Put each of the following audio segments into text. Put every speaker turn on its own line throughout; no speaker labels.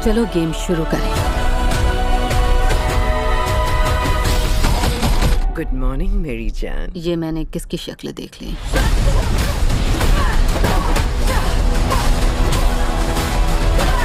चलो गेम शुरू करें।
गुड मॉर्निंग मेरी जान।
ये मैंने किसकी शक्ल देख ली?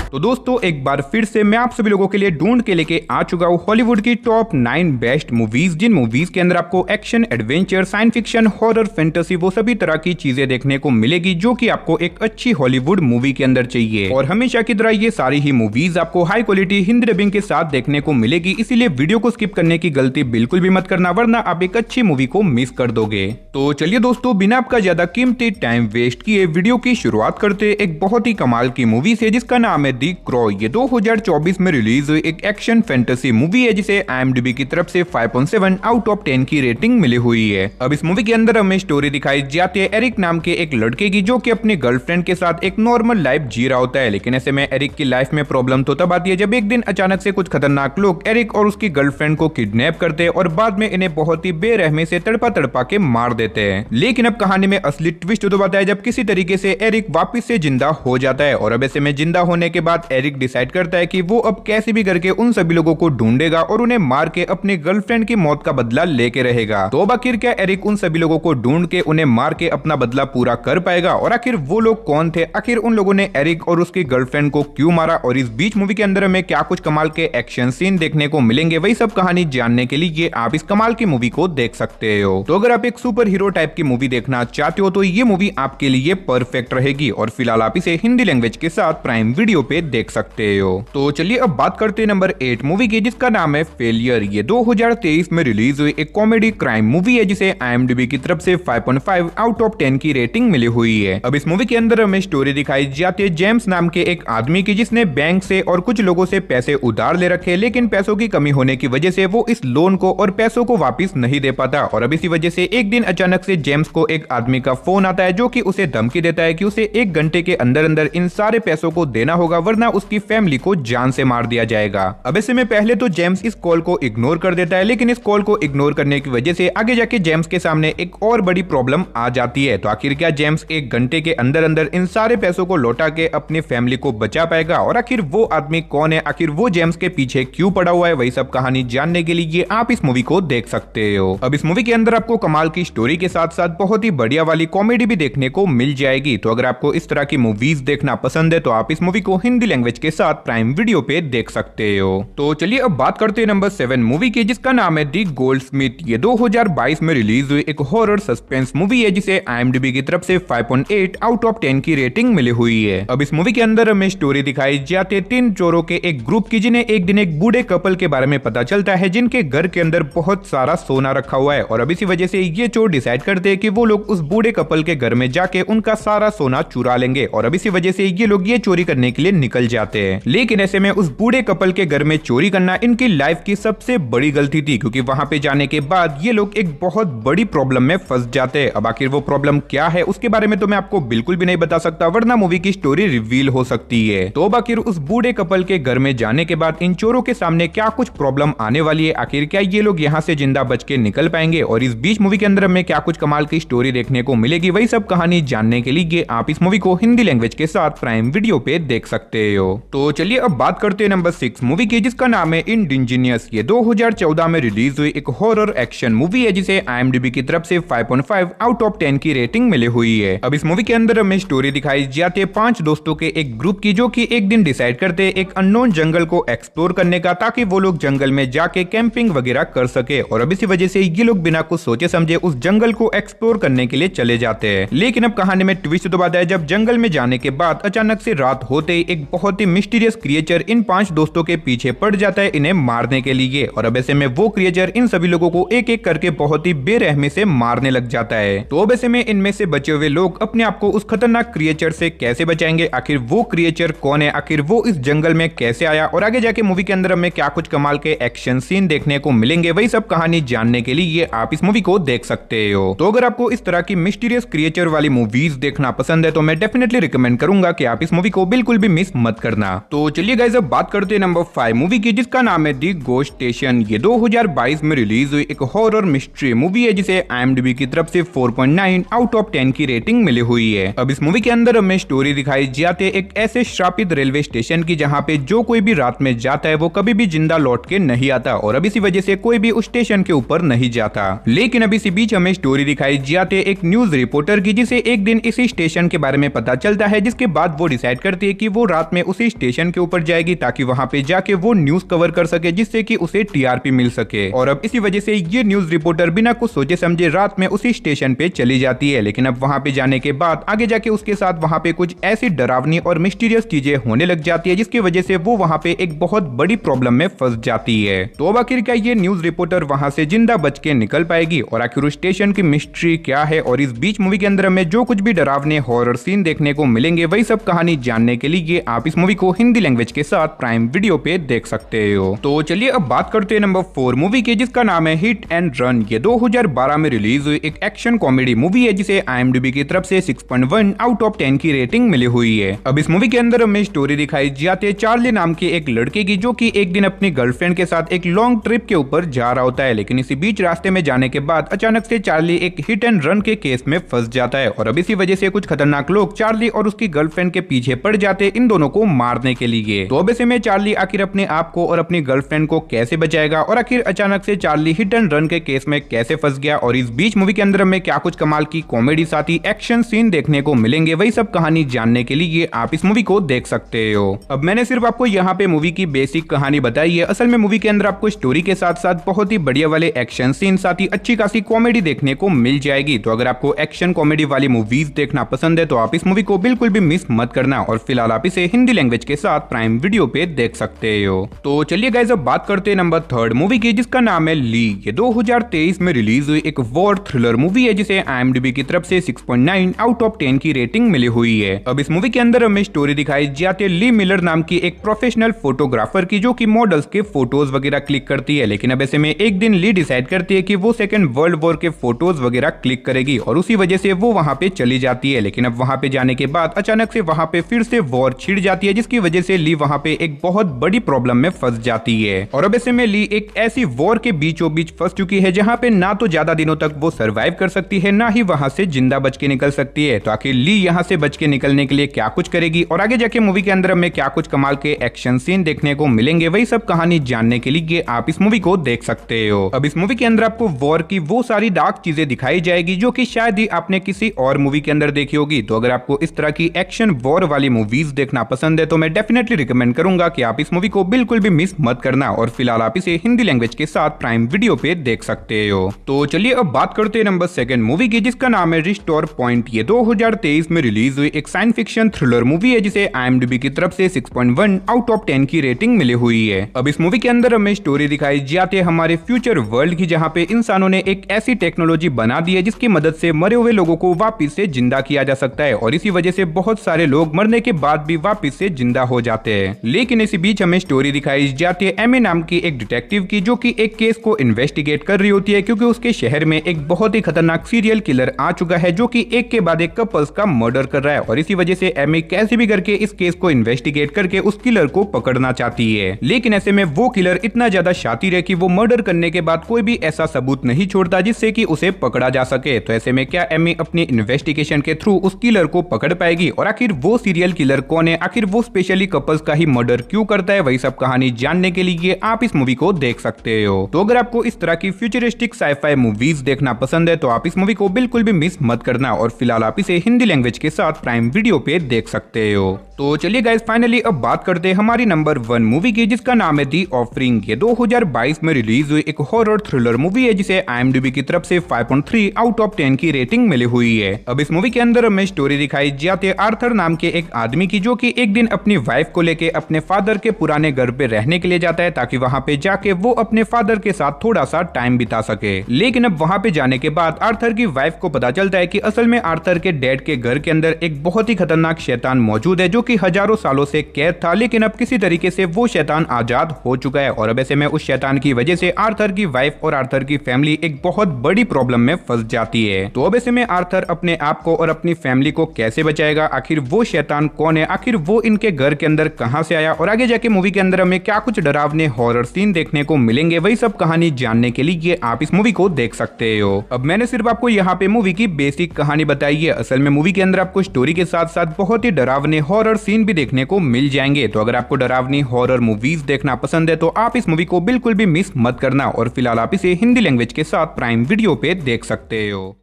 तो दोस्तों एक बार फिर से मैं आप सभी लोगों के लिए ढूंढ के लेके आ चुका हूँ हॉलीवुड की टॉप 9 बेस्ट मूवीज, जिन मूवीज के अंदर आपको action, adventure, science fiction, horror, fantasy वो सभी तरह की चीजें देखने को मिलेगी जो कि आपको एक अच्छी हॉलीवुड मूवी के अंदर चाहिए। और हमेशा की तरह ये सारी ही मूवीज आपको हाई क्वालिटी हिंदी डबिंग के साथ देखने को मिलेगी, इसीलिए वीडियो को स्किप करने की गलती बिल्कुल भी मत करना, वरना आप एक अच्छी मूवी को मिस कर दोगे। तो चलिए दोस्तों, बिना आपका ज्यादा कीमती टाइम वेस्ट किए वीडियो की शुरुआत करते एक बहुत ही कमाल की मूवी से जिसका नाम है दी क्रॉ। ये 2024 में रिलीज हुई एक एक्शन फैंटेसी मूवी है जिसे IMDb की तरफ से 5.7 आउट ऑफ 10 की रेटिंग मिली हुई है। अब इस मूवी के अंदर हमें स्टोरी दिखाई जाती है एरिक नाम के एक लड़के की जो कि अपनी गर्लफ्रेंड के साथ एक नॉर्मल लाइफ जी रहा होता है। लेकिन ऐसे में एरिक की लाइफ में प्रॉब्लम तो तब आती है जब एक दिन अचानक से कुछ खतरनाक लोग एरिक और उसकी गर्लफ्रेंड को किडनैप करते हैं और बाद में इन्हें बहुत ही बेरहमी से तड़पा तड़पा के मार देते हैं। लेकिन अब कहानी में असली ट्विस्ट तो आता है जब किसी तरीके से एरिक वापस से जिंदा हो जाता है। और अब ऐसे में जिंदा होने के बाद एरिक डिसाइड करता है कि वो अब कैसे भी करके उन सभी लोगों को ढूंढेगा और उन्हें मार के अपनी गर्लफ्रेंड की मौत का बदला लेके रहेगा। तो अब आखिर क्या एरिक उन सभी लोगों को ढूंढ के उन्हें मार के अपना बदला पूरा कर पाएगा? और आखिर वो लोग कौन थे? आखिर उन लोगों ने एरिक और उसकी गर्लफ्रेंड को क्यों मारा? और इस बीच मूवी के अंदर हमें क्या कुछ कमाल के एक्शन सीन देखने को मिलेंगे, वही सब कहानी जानने के लिए आप इस कमाल की मूवी को देख सकते हो। तो अगर आप एक सुपर हीरो टाइप की मूवी देखना चाहते हो तो ये मूवी आपके लिए परफेक्ट रहेगी। और फिलहाल आप इसे हिंदी लैंग्वेज के साथ प्राइम वीडियो पे देख सकते हो। तो चलिए अब बात करते हैं नंबर 8 मूवी की जिसका नाम है फेलियर। ये 2023 में रिलीज हुई एक कॉमेडी क्राइम मूवी है जिसे IMDb की तरफ से 5.5 आउट ऑफ 10 की रेटिंग मिली हुई है। अब इस मूवी के अंदर हमें स्टोरी दिखाई जाती है जेम्स नाम के एक आदमी की जिसने बैंक से और कुछ लोगों से पैसे उधार ले रखे, लेकिन पैसों की कमी होने की वजह से वो इस लोन को और पैसों को वापिस नहीं दे पाता। और अब इसी वजह से एक दिन अचानक से जेम्स को एक आदमी का फोन आता है जो कि उसे धमकी देता है कि उसे 1 घंटे के अंदर अंदर इन सारे पैसों को देना होगा वरना उसकी फैमिली को जान से मार दिया जाएगा। अब ऐसे में पहले तो जेम्स इस कॉल को इग्नोर कर देता है, लेकिन इस कॉल को इग्नोर करने की वजह से आगे जाके जेम्स के सामने एक और बड़ी प्रॉब्लम आ जाती है। तो आखिर क्या जेम्स 1 घंटे के अंदर अंदर इन सारे पैसों को लौटा के अपनी फैमिली को बचा पाएगा? और आखिर वो आदमी कौन है? आखिर वो जेम्स के पीछे क्यों पड़ा हुआ है? वही सब कहानी जानने के लिए आप इस मूवी को देख सकते हो। अब इस मूवी के अंदर आपको कमाल की स्टोरी के साथ साथ बहुत ही बढ़िया वाली कॉमेडी भी देखने को मिल जाएगी। तो अगर आपको इस तरह की मूवीज देखना पसंद है तो आप इस मूवी को हिंदी लैंग्वेज के साथ प्राइम वीडियो पे देख सकते हो। तो चलिए अब बात करते हैं नंबर 7 मूवी की जिसका नाम है दी गोल्डस्मिथ। ये 2022 में रिलीज हुई एक हॉरर सस्पेंस मूवी है जिसे IMDb की तरफ से 5.8 आउट ऑफ 10 की रेटिंग मिली हुई है। अब इस मूवी के अंदर हमें स्टोरी दिखाई जाती है 3 चोरों के एक ग्रुप की जिन्हें एक दिन एक बूढ़े कपल के बारे में पता चलता है जिनके घर के अंदर बहुत सारा सोना रखा हुआ है। और अब इसी वजह से ये चोर डिसाइड करते हैं कि वो लोग उस बूढ़े कपल के घर में जाके उनका सारा सोना चुरा लेंगे। और अब इसी वजह से ये लोग ये चोरी करने के लिए निकल जाते हैं। लेकिन ऐसे में उस बूढ़े कपल के घर में चोरी करना इनकी लाइफ की सबसे बड़ी गलती थी, क्योंकि वहां पे जाने के बाद ये लोग एक बहुत बड़ी प्रॉब्लम में फंस जाते हैं। अब आखिर वो प्रॉब्लम क्या है उसके बारे में तो मैं आपको बिल्कुल भी नहीं बता सकता, वरना मूवी की स्टोरी रिवील हो सकती है। तो अब आखिर उस बूढ़े कपल के घर में जाने के बाद इन चोरों के सामने क्या कुछ प्रॉब्लम आने वाली है? आखिर क्या ये लोग यहाँ से जिंदा बच के निकल पाएंगे? और इस बीच मूवी के अंदर हमें क्या कुछ कमाल की स्टोरी देखने को मिलेगी? वही सब कहानी जानने के लिए आप इस मूवी को हिंदी लैंग्वेज के साथ प्राइम वीडियो पे देख सकते हो। तो चलिए अब बात करते हैं नंबर 6 मूवी की जिसका नाम है इंडिजीनियस। ये 2014 में रिलीज हुई एक हॉरर एक्शन मूवी है जिसे IMDb की तरफ से 5.5 आउट ऑफ 10 की रेटिंग मिली हुई है। अब इस मूवी के अंदर हमें स्टोरी दिखाई जाती है 5 दोस्तों के एक ग्रुप की जो कि एक दिन डिसाइड करते हैं एक अननोन जंगल को एक्सप्लोर करने का, ताकि वो लोग जंगल में जाके कैंपिंग वगैरह कर सके। और अब इसी वजह से ये लोग बिना कुछ सोचे समझे उस जंगल को एक्सप्लोर करने के लिए चले जाते हैं। लेकिन अब कहानी में ट्विस्ट तो आता है जब जंगल में जाने के बाद अचानक से रात होते ही एक बहुत ही मिस्टीरियस क्रिएचर इन 5 दोस्तों के पीछे पड़ जाता है इन्हें मारने के लिए। और अब ऐसे में वो क्रिएचर इन सभी लोगों को एक एक करके बहुत ही बेरहमी से मारने लग जाता है। तो अब ऐसे में इनमें से बचे हुए लोग अपने आप को उस खतरनाक क्रिएचर से कैसे बचाएंगे? आखिर वो क्रिएचर कौन है? आखिर वो इस जंगल में कैसे आया? और आगे जाके मूवी के अंदर हमें क्या कुछ कमाल के एक्शन सीन देखने को मिलेंगे? वही सब कहानी जानने के लिए आप इस मूवी को देख सकते हो। तो अगर आपको इस तरह की मिस्टीरियस क्रिएचर वाली मूवीज देखना पसंद है तो मैं डेफिनेटली रिकमेंड करूंगा कि आप इस मूवी को बिल्कुल भी मिस मत करना। तो चलिए गाइस अब बात करते हैं नंबर 5 मूवी की, जिसका नाम है दी घोस्ट स्टेशन। ये 2022 में रिलीज हुई एक हॉरर मिस्ट्री मूवी है जिसे IMDb की तरफ से 4.9 आउट ऑफ 10 की रेटिंग मिली हुई है। अब इस मूवी के अंदर हमें स्टोरी दिखाई जाती है एक ऐसे श्रापित रेलवे स्टेशन की जहाँ पे जो कोई भी रात में जाता है वो कभी भी जिंदा लौट के नहीं आता और अब इसी वजह से कोई भी उस स्टेशन के ऊपर नहीं जाता। लेकिन अब इसी बीच हमें स्टोरी दिखाई जाती है एक न्यूज रिपोर्टर की, जिसे एक दिन इसी स्टेशन के बारे में पता चलता है, जिसके बाद वो डिसाइड करती है कि वो रात में उसी स्टेशन के ऊपर जाएगी ताकि वहां पे जाके वो न्यूज कवर कर सके, जिससे कि उसे TRP मिल सके। और अब इसी वजह से ये न्यूज रिपोर्टर बिना कुछ सोचे समझे रात में उसी स्टेशन पे चली जाती है। लेकिन अब वहां पे जाने के बाद आगे जाके उसके साथ वहां पे कुछ ऐसी डरावनी और मिस्टीरियस चीजें होने लग जाती है, जिसकी वजह से वो वहां पे एक बहुत बड़ी प्रॉब्लम में फंस जाती है। तो अब आखिर क्या ये न्यूज रिपोर्टर वहां से जिंदा बच के निकल पाएगी और आखिर उस स्टेशन की मिस्ट्री क्या है, और इस बीच मूवी के अंदर हमें जो कुछ भी डरावने हॉरर सीन देखने को मिलेंगे वही सब कहानी जानने के लिए आप इस मूवी को हिंदी लैंग्वेज के साथ प्राइम वीडियो पे देख सकते हो। तो चलिए अब बात करते हैं नंबर 4 मूवी की, जिसका नाम है हिट एंड रन। ये 2012 में रिलीज हुई एक एक्शन कॉमेडी मूवी है जिसे IMDb की तरफ से 6.1 आउट ऑफ 10 की रेटिंग मिली हुई है। अब इस मूवी के अंदर हमें स्टोरी दिखाई जाती है चार्ली नाम के एक लड़के की, जो कि एक दिन अपनी गर्लफ्रेंड के साथ एक लॉन्ग ट्रिप के ऊपर जा रहा होता है। लेकिन इसी बीच रास्ते में जाने के बाद अचानक से चार्ली एक हिट एंड रन के केस में फंस जाता है और अब इसी वजह से कुछ खतरनाक लोग चार्ली और उसकी गर्लफ्रेंड के पीछे पड़ जाते इन दोनों को मारने के लिए। तो अब ऐसे में चार्ली आखिर अपने आप को और अपनी गर्लफ्रेंड को कैसे बचाएगा और आखिर अचानक से चार्ली हिट एंड रन के केस में कैसे फंस गया, और इस बीच मूवी के अंदर हमें क्या कुछ कमाल की कॉमेडी साथ ही एक्शन सीन देखने को मिलेंगे, वही सब कहानी जानने के लिए आप इस मूवी को देख सकते हो। अब मैंने सिर्फ आपको यहाँ पे मूवी की बेसिक कहानी बताई है, असल में मूवी के अंदर आपको स्टोरी के साथ साथ बहुत ही बढ़िया वाले एक्शन सीन साथ ही अच्छी खासी कॉमेडी देखने को मिल जाएगी। तो अगर आपको एक्शन कॉमेडी वाली मूवीज देखना पसंद है तो आप इस मूवी को बिल्कुल भी मिस मत करना, और फिलहाल आप इसे हिंदी लैंग्वेज के साथ प्राइम वीडियो पे देख सकते हो। तो चलिए गाइस अब बात करते हैं नंबर 3 मूवी की, जिसका नाम है ली। ये 2023 में रिलीज हुई एक वॉर थ्रिलर मूवी है जिसे IMDb की तरफ से 6.9 आउट ऑफ 10 की रेटिंग मिली हुई है। अब इस मूवी के अंदर हमें स्टोरी दिखाई जाती है ली मिलर नाम की एक प्रोफेशनल फोटोग्राफर की, जो कि मॉडल्स के फोटोज वगैरह क्लिक करती है। लेकिन अब ऐसे में एक दिन ली डिसाइड करती है कि वो सेकंड वर्ल्ड वॉर के फोटोज वगैरह क्लिक करेगी और उसी वजह से वो वहां पे चली जाती है। लेकिन अब वहां पे जाने के बाद अचानक से वहां पे फिर से वॉर छिड़ जाती है, जिसकी वजह से ली वहां पे एक बहुत बड़ी प्रॉब्लम में फंस जाती है। और अब ऐसे में ली एक ऐसी वॉर के बीचों बीच फंस चुकी है जहां पे ना तो ज्यादा दिनों तक वो सरवाइव कर सकती है, ना ही वहां से जिंदा बच के निकल सकती है। तो आखिर ली यहां से बच के निकलने के लिए क्या कुछ करेगी और आगे जाके मूवी के अंदर हमें क्या कुछ कमाल के एक्शन सीन देखने को मिलेंगे, वही सब कहानी जानने के लिए आप इस मूवी को देख सकते हो। अब इस मूवी के अंदर आपको वॉर की वो सारी डार्क चीजें दिखाई जाएगी जो कि शायद ही आपने किसी और मूवी के अंदर देखी होगी। तो अगर आपको इस तरह की एक्शन वॉर वाली मूवीज देखना पसंद है तो मैं डेफिनेटली रिकमेंड करूंगा कि आप इस मूवी को बिल्कुल भी मिस मत करना, और फिलहाल आप इसे हिंदी लैंग्वेज के साथ प्राइम वीडियो पे देख सकते हो। तो चलिए अब बात करते हैं नंबर 2 मूवी की, जिसका नाम है रिस्टोर पॉइंट। ये 2023 में रिलीज हुई एक साइंस फिक्शन थ्रिलर मूवी है जिसे IMDb की तरफ से 6.1 आउट ऑफ 10 की रेटिंग मिली हुई है। अब इस मूवी के अंदर हमें स्टोरी दिखाई जाती है हमारे फ्यूचर वर्ल्ड की, जहाँ पे इंसानों ने एक ऐसी टेक्नोलॉजी बना दी है जिसकी मदद से मरे हुए लोगों को वापिस से जिंदा किया जा सकता है, और इसी वजह से बहुत सारे लोग मरने के बाद भी वापिस से जिंदा हो जाते हैं। लेकिन इसी बीच हमें स्टोरी दिखाई जाती है एमी नाम की एक डिटेक्टिव की, जो कि एक केस को इन्वेस्टिगेट कर रही होती है, क्योंकि उसके शहर में एक बहुत ही खतरनाक सीरियल किलर आ चुका है जो कि एक के बाद एक कपल्स का मर्डर कर रहा है, और इसी वजह से एमी कैसे भी करके इस केस को इन्वेस्टिगेट करके उस किलर को पकड़ना चाहती है। लेकिन ऐसे में वो किलर इतना ज्यादा शातिर है कि वो मर्डर करने के बाद कोई भी ऐसा सबूत नहीं छोड़ता जिससे कि उसे पकड़ा जा सके। तो ऐसे में क्या एमी अपनी इन्वेस्टिगेशन के थ्रू उस किलर को पकड़ पाएगी, और आखिर वो सीरियल किलर कौन है, आखिर वो स्पेशली कपल्स का ही मर्डर क्यों करता है, वही सब कहानी जानने के लिए आप इस मूवी को देख सकते हो। तो अगर आपको इस तरह की फ्यूचरिस्टिक साइफाई मूवीज देखना पसंद है तो आप इस मूवी को बिल्कुल भी मिस मत करना, और फिलहाल आप इसे हिंदी लैंग्वेज के साथ प्राइम वीडियो पे देख सकते हो। तो चलिए गाइस फाइनली अब बात करते हैं हमारी नंबर 1 मूवी की, जिसका नाम है दी ऑफरिंग। ये 2022 में रिलीज हुई एक हॉरर थ्रिलर मूवी है जिसे IMDb की तरफ से 5.3 आउट ऑफ 10 की रेटिंग मिली हुई है। अब इस मूवी के अंदर हमें स्टोरी दिखाई जाती है आर्थर नाम के एक आदमी की, जो कि एक दिन अपनी वाइफ को लेके अपने फादर के पुराने घर पे रहने के लिए जाता है, ताकि वहां पे जाके वो अपने फादर के साथ थोड़ा सा टाइम बिता सके। लेकिन अब वहां पे जाने के बाद आर्थर की वाइफ को पता चलता है कि असल में आर्थर के डैड के घर के अंदर एक बहुत ही खतरनाक शैतान मौजूद है, जो कि हजारों सालों से कैद था, लेकिन अब किसी तरीके से वो शैतान आजाद हो चुका है, और अब ऐसे में उस शैतान की वजह से आर्थर की वाइफ और आर्थर की फैमिली एक बहुत बड़ी प्रॉब्लम में फंस जाती है। तो अब ऐसे में आर्थर अपने आप को और अपनी फैमिली को कैसे बचाएगा, आखिर वो शैतान कौन है, आखिर वो इनके घर के अंदर कहां से आया और आगे जाके मूवी के अंदर हमें क्या कुछ डरावने हॉरर सीन देखने को मिलेंगे, वही सब कहानी जानने के लिए आप इस मूवी को देख सकते हो। अब मैंने सिर्फ आपको यहाँ पे मूवी की बेसिक कहानी बताई है, असल में मूवी के अंदर आपको स्टोरी के साथ साथ बहुत ही डरावने हॉरर सीन भी देखने को मिल जाएंगे। तो अगर आपको डरावनी हॉरर मूवीज देखना पसंद है तो आप इस मूवी को बिल्कुल भी मिस मत करना और फिलहाल आप इसे हिंदी लैंग्वेज के साथ प्राइम वीडियो पे देख सकते हो।